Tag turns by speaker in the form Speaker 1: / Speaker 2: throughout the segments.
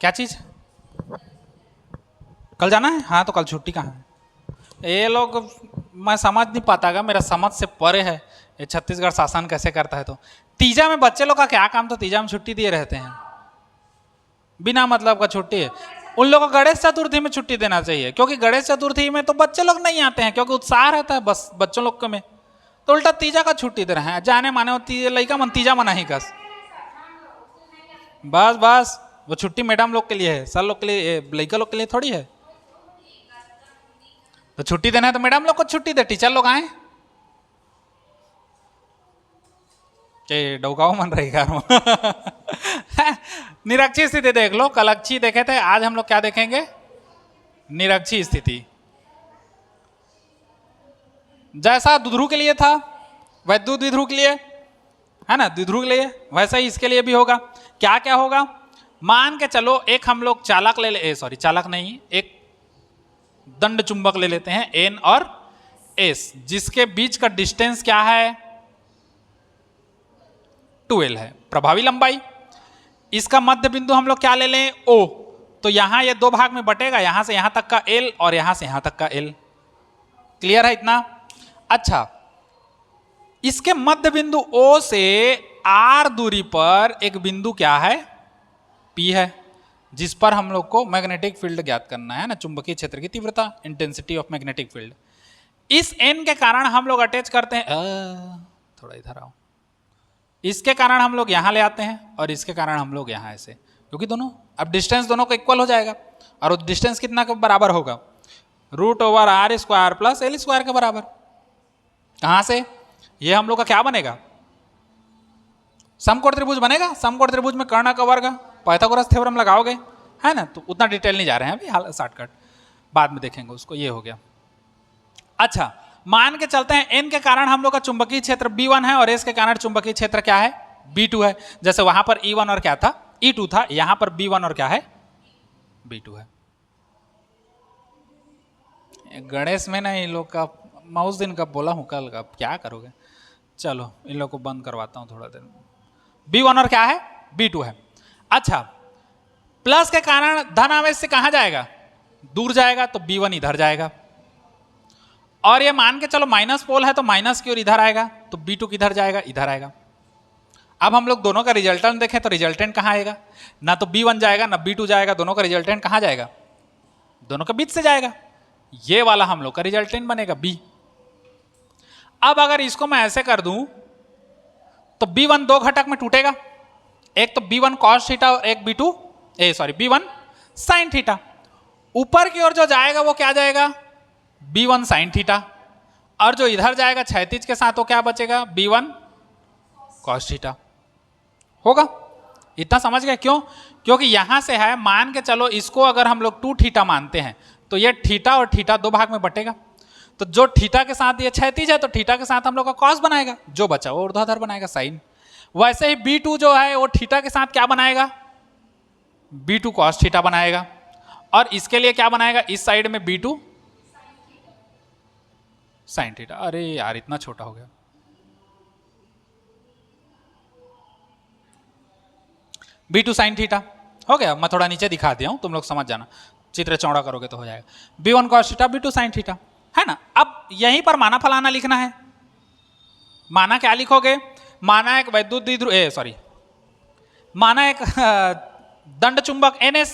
Speaker 1: क्या चीज? कल जाना है? हाँ तो कल छुट्टी कहाँ है ये लोग? मैं समझ नहीं पाता, मेरा समझ से परे है ये छत्तीसगढ़ शासन कैसे करता है। तो तीजा में बच्चे लोग का क्या काम? तो तीजा में छुट्टी दिए रहते हैं, बिना मतलब का छुट्टी है। उन लोगों को गणेश चतुर्थी में छुट्टी देना चाहिए, क्योंकि गणेश चतुर्थी में तो बच्चे लोग नहीं आते हैं, क्योंकि उत्साह रहता है बस बच्चों लोग के में। तो उल्टा तीजा का छुट्टी दे रहे हैं, जाने माने लड़का मन तीजा मना ही कस। बस बस वो छुट्टी मैडम लोग के लिए है, सर लोग के लिए, लड़का लोग के लिए थोड़ी है। तो छुट्टी देना है तो मैडम लोग को छुट्टी दे, टीचर लोग आए डौकाओ मन रहेगा। निरक्षी स्थिति देख लो, कल अच्छी देखे थे, आज हम लोग क्या देखेंगे? निरक्षी स्थिति। जैसा दुध्रू के लिए था वैद्युत द्विध्रुव के लिए, है ना, द्विध्रुव के लिए, वैसा ही इसके लिए भी होगा। क्या क्या होगा? मान के चलो एक हम लोग चालक सॉरी चालक नहीं, एक दंड चुंबक ले लेते हैं एन और एस, जिसके बीच का डिस्टेंस क्या है? 12 है प्रभावी लंबाई। इसका मध्य बिंदु हम लोग क्या ले लें? ओ। तो यहां ये दो भाग में बटेगा, यहां से यहां तक का एल और यहां से यहां तक का एल। क्लियर है इतना? अच्छा, इसके मध्य बिंदु ओ से आर दूरी पर एक बिंदु क्या है? पी है, जिस पर हम लोग को मैग्नेटिक फील्ड ज्ञात करना है ना, चुंबकीय क्षेत्र की तीव्रता, इंटेंसिटी ऑफ मैग्नेटिक फील्ड। इस एन के कारण हम लोग अटैच करते हैं, थोड़ा इधर आओ, इसके कारण हम लोग यहां ले आते हैं और इसके कारण हम लोग यहां ऐसे, क्योंकि दोनों अब डिस्टेंस दोनों को इक्वल हो जाएगा। और वो डिस्टेंस कितना के बराबर होगा? √r² प्लस l² के बराबर। कहां से? ये हम लोग का क्या बनेगा? समकोण त्रिभुज बनेगा। समकोण त्रिभुज में कर्ण का वर्ग, पाइथागोरस थ्योरम लगाओगे, है ना। तो उतना डिटेल नहीं जा रहे हैं अभी, हाल शॉर्टकट बाद में देखेंगे उसको। ये हो गया। अच्छा, मान के चलते हैं एन के कारण हम लोग का चुंबकीय क्षेत्र B1 है और एस के कारण चुंबकीय क्षेत्र क्या है? B2 है। जैसे वहां पर E1 और क्या था? E2 था, यहां पर B1 और क्या है? B2 है। गणेश में ना इन लोग का, मैं उस दिन का बोला हूं, कल का क्या करोगे? चलो इन लोग को बंद करवाता हूं थोड़ा देर। B1 और क्या है? B2 है। अच्छा, प्लस के कारण धन आवेश से कहां जाएगा? दूर जाएगा, तो B1 इधर जाएगा। और ये मान के चलो माइनस पोल है तो माइनस की ओर इधर आएगा, तो B2 किधर जाएगा? इधर आएगा। अब हम लोग दोनों का रिजल्टेंट देखें तो रिजल्टेंट कहां आएगा? ना तो B1 जाएगा ना B2 जाएगा, दोनों का रिजल्टेंट कहां जाएगा? दोनों के बीच से जाएगा। ये वाला हम लोग का रिजल्टेंट बनेगा B। अब अगर इसको मैं ऐसे कर दूं तो B1 दो घटक में टूटेगा, एक तो B1 cos थीटा और एक B1 sin थीटा। ऊपर की ओर जो जाएगा वो क्या जाएगा? B1 sin थीटा, और जो इधर जाएगा क्षैतिज के साथ वो क्या बचेगा? B1 cos थीटा होगा। इतना समझ गए? क्यों? क्योंकि यहां से है, मान के चलो इसको अगर हम लोग 2 थीटा मानते हैं तो ये थीटा और थीटा दो भाग में बटेगा। तो जो थीटा के साथ ये क्षैतिज है तो थीटा के साथ हम लोग का कॉस बनाएगा, जो बचा वो ऊर्ध्वाधर बनाएगा, साइन। वैसे ही B2 जो है वो थीटा के साथ क्या बनाएगा? B2 cos थीटा बनाएगा। और इसके लिए क्या बनाएगा? इस साइड में B2 sin थीटा। अरे यार इतना छोटा हो गया। B2 sin थीटा हो गया। मैं थोड़ा नीचे दिखा दिया हूं, तुम लोग समझ जाना, चित्र चौड़ा करोगे तो हो जाएगा। B1 cos theta B2 sin theta, है ना। अब यहीं पर माना फलाना लिखना है। माना क्या लिखोगे? माना एक वैद्युत द्विध्रुव, माना एक दंड चुंबक NS,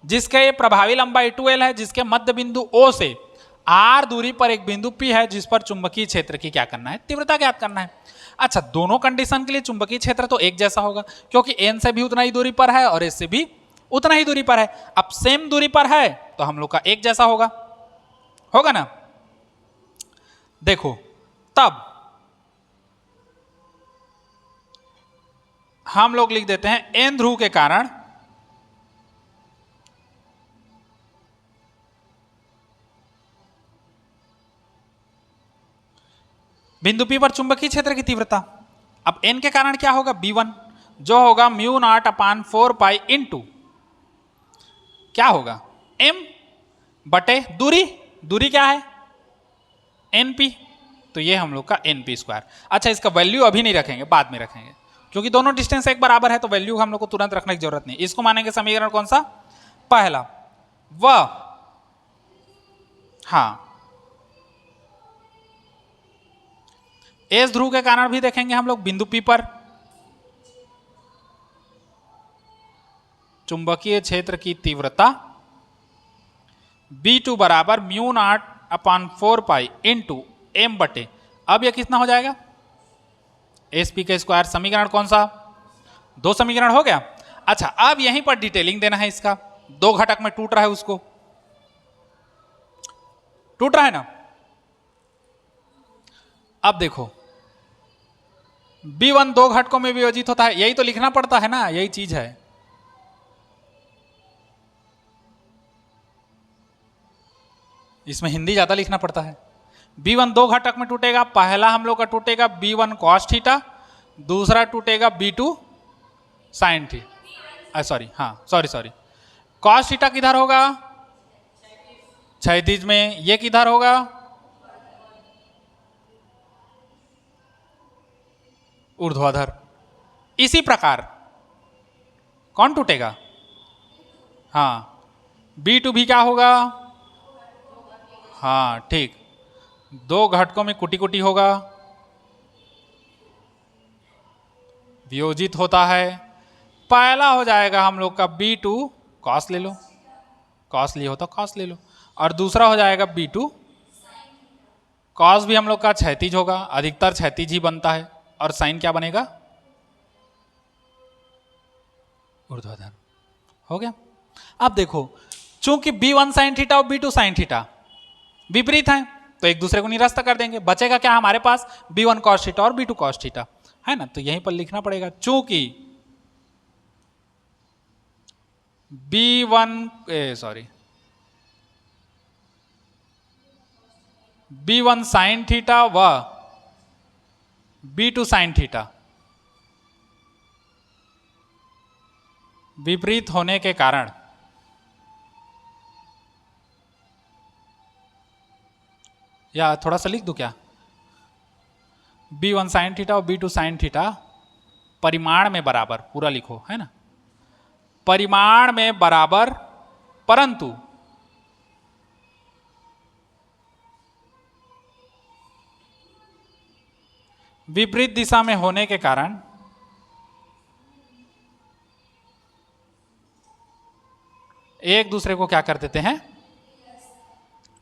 Speaker 1: जिसके प्रभावी लंबाई 2L है, जिसके मध्य बिंदु O से R दूरी पर एक बिंदु P है, जिस पर चुंबकीय क्षेत्र की क्या करना है? तीव्रता ज्ञात करना है। अच्छा, दोनों कंडीशन के लिए चुंबकीय क्षेत्र तो एक जैसा होगा, क्योंकि N से भी उतना ही दूरी पर है और S से भी उतना ही दूरी पर है। अब सेम दूरी पर है तो हम लोग का एक जैसा होगा ना। देखो, तब हम लोग लिख देते हैं N ध्रुव के कारण बिंदु P पर चुंबकीय क्षेत्र की तीव्रता। अब N के कारण क्या होगा? B1, जो होगा μ0/4 इंटू क्या होगा? M बटे दूरी क्या है? NP। तो ये हम लोग का NP²। अच्छा, इसका वैल्यू अभी नहीं रखेंगे, बाद में रखेंगे, क्योंकि दोनों डिस्टेंस एक बराबर है तो वैल्यू हम लोग को तुरंत रखने की जरूरत नहीं। इसको मानेंगे समीकरण कौन सा? पहला। वह, हाँ, एस ध्रुव के कारण भी देखेंगे हम लोग बिंदु पी पर चुंबकीय क्षेत्र की तीव्रता B2 बराबर mu nought upon 4 pi into M बटे, अब यह कितना हो जाएगा? एस पी के स्क्वायर। समीकरण कौन सा? 2 समीकरण हो गया। अच्छा, अब यहीं पर डिटेलिंग देना है इसका। 2 घटक में टूट रहा है, उसको टूट रहा है ना। अब देखो B1 2 घटकों में विभाजित होता है, यही तो लिखना पड़ता है ना, यही चीज है। इसमें हिंदी ज्यादा लिखना पड़ता है। B1 2 घटक में टूटेगा। पहला हम लोग का टूटेगा B1 कॉस थीटा, दूसरा टूटेगा B2 साइन थीटा, सॉरी, हाँ सॉरी, कॉस थीटा किधर होगा? क्षैतिज में। ये किधर होगा? ऊर्ध्वाधर। इसी प्रकार कौन टूटेगा? हाँ, B2 भी क्या होगा? हाँ ठीक, 2 घटकों में कुटी कुटी होगा, वियोजित होता है। पहला हो जाएगा हम लोग का B2 कॉस, ले लो, कॉस लिया हो तो कॉस ले लो, और दूसरा हो जाएगा B2 कॉस भी हम लोग का क्षैतिज होगा, अधिकतर क्षैतिज ही बनता है, और साइन क्या बनेगा? ऊर्ध्वाधर। हो गया। अब देखो, चूंकि B1 साइन थीटा और B2 साइन थीटा विपरीत हैं तो एक दूसरे को निरस्त कर देंगे। बचेगा क्या हमारे पास? B1 कॉस थीटा और B2 कॉस थीटा, है ना। तो यहीं पर लिखना पड़ेगा, चूंकि B1 साइन थीटा व B2 साइन थीटा विपरीत होने के कारण या थोड़ा सा लिख दूं क्या? B1 साइन थीटा और B2 साइन थीटा परिमाण में बराबर, पूरा लिखो, है ना, परिमाण में बराबर, परंतु विपरीत दिशा में होने के कारण एक दूसरे को क्या कर देते हैं?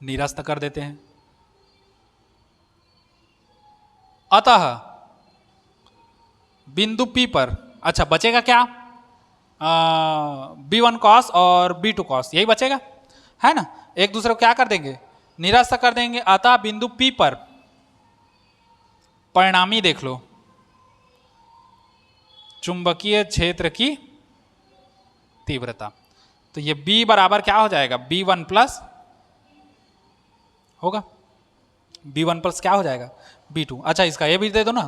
Speaker 1: निरस्त कर देते हैं। अतः बिंदु P पर, अच्छा बचेगा क्या? B1 कॉस और B2 कॉस, यही बचेगा, है ना। एक दूसरे को क्या कर देंगे? निरस्त कर देंगे। अतः बिंदु P पर परिणामी देख लो, चुंबकीय क्षेत्र की तीव्रता। तो ये B बराबर क्या हो जाएगा? B1 प्लस होगा, B1 प्लस क्या हो जाएगा? B2। अच्छा, इसका ये भी दे दो ना,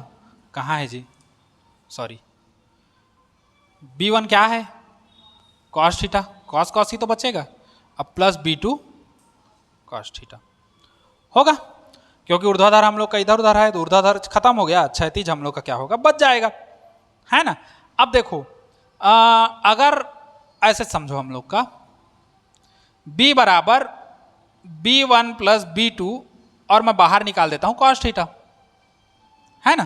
Speaker 1: कहाँ है जी, सॉरी, B1 क्या है? कॉस थीटा, कॉस कॉस ही तो बचेगा, अब प्लस B2 कॉस थीटा होगा, क्योंकि ऊर्ध्वाधर हम लोग का इधर उधर है तो ऊर्ध्वाधर खत्म हो गया, क्षैतिज हम लोग का क्या होगा? बच जाएगा, है ना। अब देखो, अगर ऐसे समझो हम लोग का B बराबर B1 प्लस B2 और मैं बाहर निकाल देता हूं कॉस थीटा, है ना।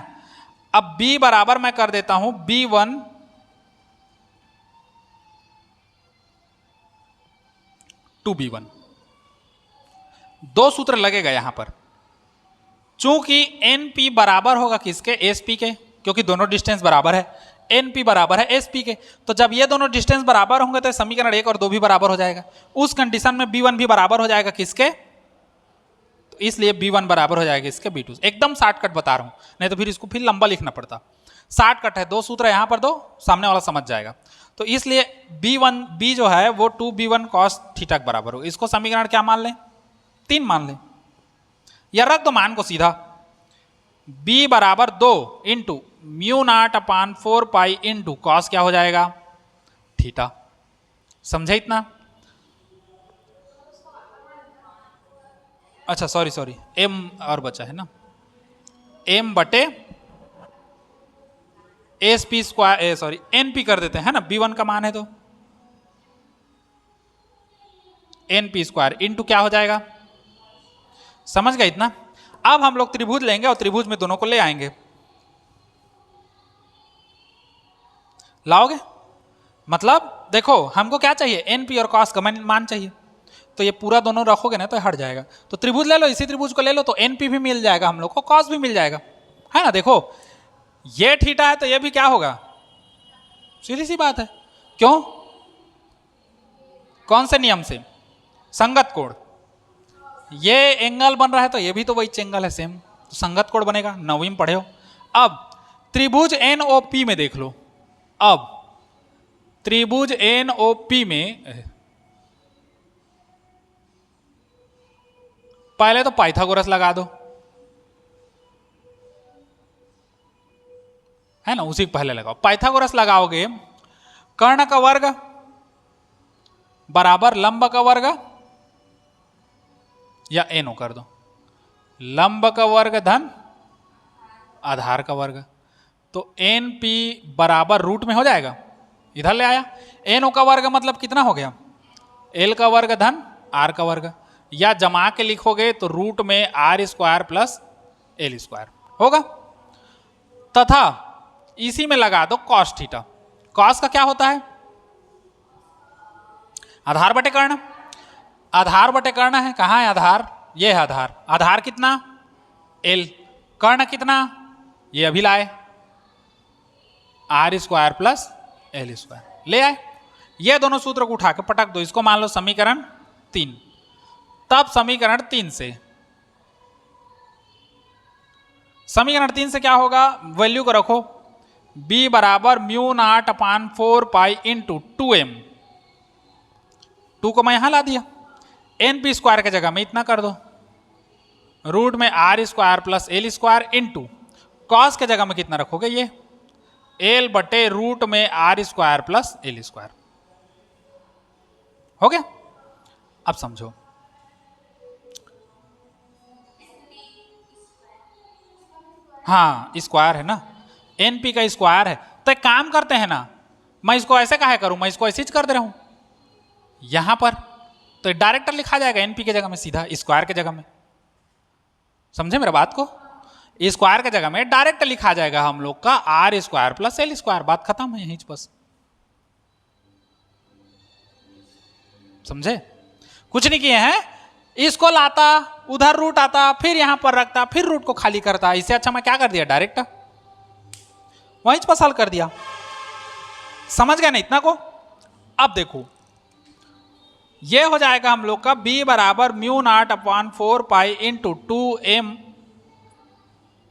Speaker 1: अब B बराबर मैं कर देता हूं B1 टू B1, 2 सूत्र लगेगा यहां पर। चूंकि NP बराबर होगा किसके? SP के, क्योंकि दोनों डिस्टेंस बराबर है। NP बराबर है SP के, तो जब ये दोनों डिस्टेंस बराबर होंगे तो समीकरण 1 और 2 भी बराबर हो जाएगा। उस कंडीशन में B1 भी बराबर हो जाएगा किसके? तो इसलिए B1 बराबर हो जाएगा इसके B2। एकदम शॉर्टकट बता रहा हूं, नहीं तो फिर इसको फिर लंबा लिखना पड़ता। शॉर्टकट है, 2 सूत्र यहां पर दो, सामने वाला समझ जाएगा। तो इसलिए B जो है वो 2B1 कॉस थीटा के बराबर हो। इसको समीकरण क्या मान लें? 3 मान लें, या रख दो मान को सीधा। B बराबर 2 into mu nought upon 4 pi into cos क्या हो जाएगा? थीटा। समझे इतना? अच्छा सॉरी, M और बचा है ना, M बटे S P square sorry N P कर देते हैं, है ना, B1 का मान है तो एन पी स्क्वायर इंटू क्या हो जाएगा, समझ गए इतना। अब हम लोग त्रिभुज लेंगे और त्रिभुज में दोनों को ले आएंगे। लाओगे, मतलब देखो हमको क्या चाहिए, एन पी और कॉस का मान चाहिए, तो ये पूरा दोनों रखोगे ना तो हट जाएगा। तो त्रिभुज ले लो, इसी त्रिभुज को ले लो तो एन पी भी मिल जाएगा हम लोग को, कॉस भी मिल जाएगा, है ना। देखो ये थीटा है तो ये भी क्या होगा, सीधी सी बात है। क्यों, कौन से नियम से, संगत कोण। ये एंगल बन रहा है तो ये भी तो वही एंगल है सेम, तो संगत कोण बनेगा, 9वीं में पढ़े हो। अब त्रिभुज एन ओ पी में देख लो, अब त्रिभुज एन ओ पी में पहले तो पाइथागोरस लगा दो, है ना, उसी को पहले लगाओ। पाइथागोरस लगाओगे, कर्ण का वर्ग बराबर लंब का वर्ग, या एनो कर दो, लंब का वर्ग धन आधार का वर्ग, तो एन पी बराबर रूट में हो जाएगा, इधर ले आया। एन ओ का वर्ग मतलब कितना हो गया, एल का वर्ग धन आर का वर्ग, या जमा के लिखोगे तो रूट में R square plus L square होगा। तथा इसी में लगा दो कॉस थीटा। कॉस का क्या होता है, आधार बटे कर्ण, आधार बटे कर्ण है, कहाँ है आधार, ये है आधार। आधार कितना, एल, कर्ण कितना, ये अभी लाए, R square plus L square ले आए। ये दोनों सूत्र को उठा के पटक दो, इसको मान लो समीकरण 3। तब समीकरण 3 से, समीकरण 3 से क्या होगा, वैल्यू को रखो, b बराबर mu nought upon 4 pi into 2m, 2 को मैं यहां ला दिया, एन पी स्क्वायर की जगह में इतना कर दो, रूट में R square plus L square into cos के जगह में कितना रखोगे, ये एल बटे रूट में R square plus L square. हो गया, अब समझो, हाँ स्क्वायर है ना, एन पी का स्क्वायर है। तो एक काम करते हैं ना, मैं इसको ऐसे काहे करूं, मैं इसको ऐसे ही कर दे रहा हूं यहां पर, तो डायरेक्ट लिखा जाएगा एनपी के जगह में, सीधा स्क्वायर के जगह में। समझे मेरा बात को, स्क्वायर के जगह में डायरेक्ट लिखा जाएगा हम लोग का R square plus L square, बात खत्म है यहीं बस। समझे, कुछ नहीं किए हैं, इसको लाता उधर रूट आता, फिर यहां पर रखता, फिर रूट को खाली करता, इससे अच्छा मैं क्या कर दिया, डायरेक्ट वहीं पर हल कर दिया। समझ गए ना इतना को। अब देखो ये हो जाएगा हम लोग का b बराबर mu nought upon 4 pi into 2m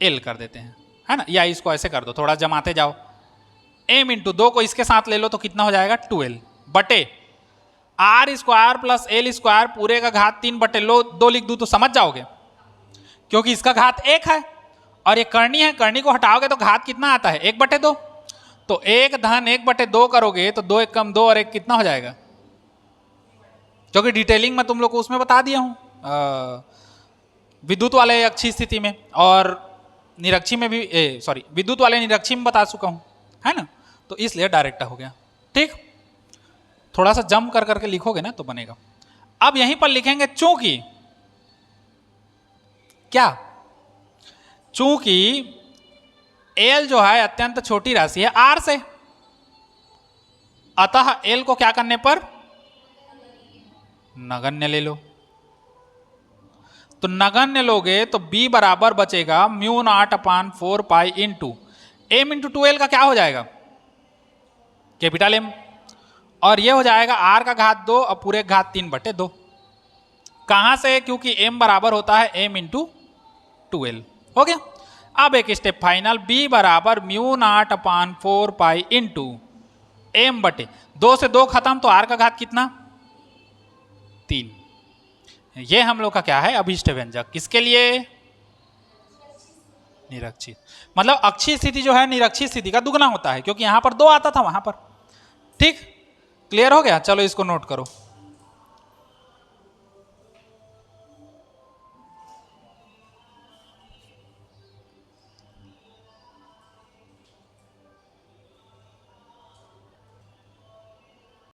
Speaker 1: L कर देते हैं, है ना, या इसको ऐसे कर दो, थोड़ा जमाते जाओ, m इंटू 2 को इसके साथ ले लो तो कितना हो जाएगा 2l बटे R square plus L square पूरे का घात 3 बटे लो 2 लिख दूं तो समझ जाओगे, क्योंकि इसका घात 1 है और ये कर्णी है, कर्णी को हटाओगे तो घात कितना आता है 1 बटे 2, तो 1 धन 1 बटे 2 करोगे तो 2 1 कम 2 और 1 कितना हो जाएगा, क्योंकि डिटेलिंग में तुम लोग को उसमें बता दिया हूं विद्युत वाले अक्षीय स्थिति में, और निरक्षी में भी सॉरी विद्युत वाले निरक्षी में बता चुका हूं, है ना, तो इसलिए डायरेक्ट हो गया। ठीक, थोड़ा सा जम कर करके लिखोगे ना तो बनेगा। अब यहीं पर लिखेंगे चूंकि क्या, चूंकि एल जो है अत्यंत छोटी राशि है आर से, अतः एल को क्या करने पर नगण्य ले लो, तो नगण्य लोगे तो b बराबर बचेगा mu nought upon 4 pi into M into 2l का क्या हो जाएगा कैपिटल एम, और ये हो जाएगा r का घात 2 और पूरे घात 3 बटे 2, कहां से, क्योंकि m बराबर होता है m इंटू 2l। हो गया। अब एक स्टेप फाइनल, b बराबर mu nought upon 4 pi into M बटे 2 से 2 खत्म तो r का घात कितना 3। ये हम लोग का क्या है अभिष्ट व्यंजक, किसके लिए, निरक्षित, मतलब अक्षीय स्थिति जो है निरक्षित स्थिति का दुगना होता है, क्योंकि यहां पर 2 आता था वहां पर। ठीक, क्लियर हो गया, चलो इसको नोट करो।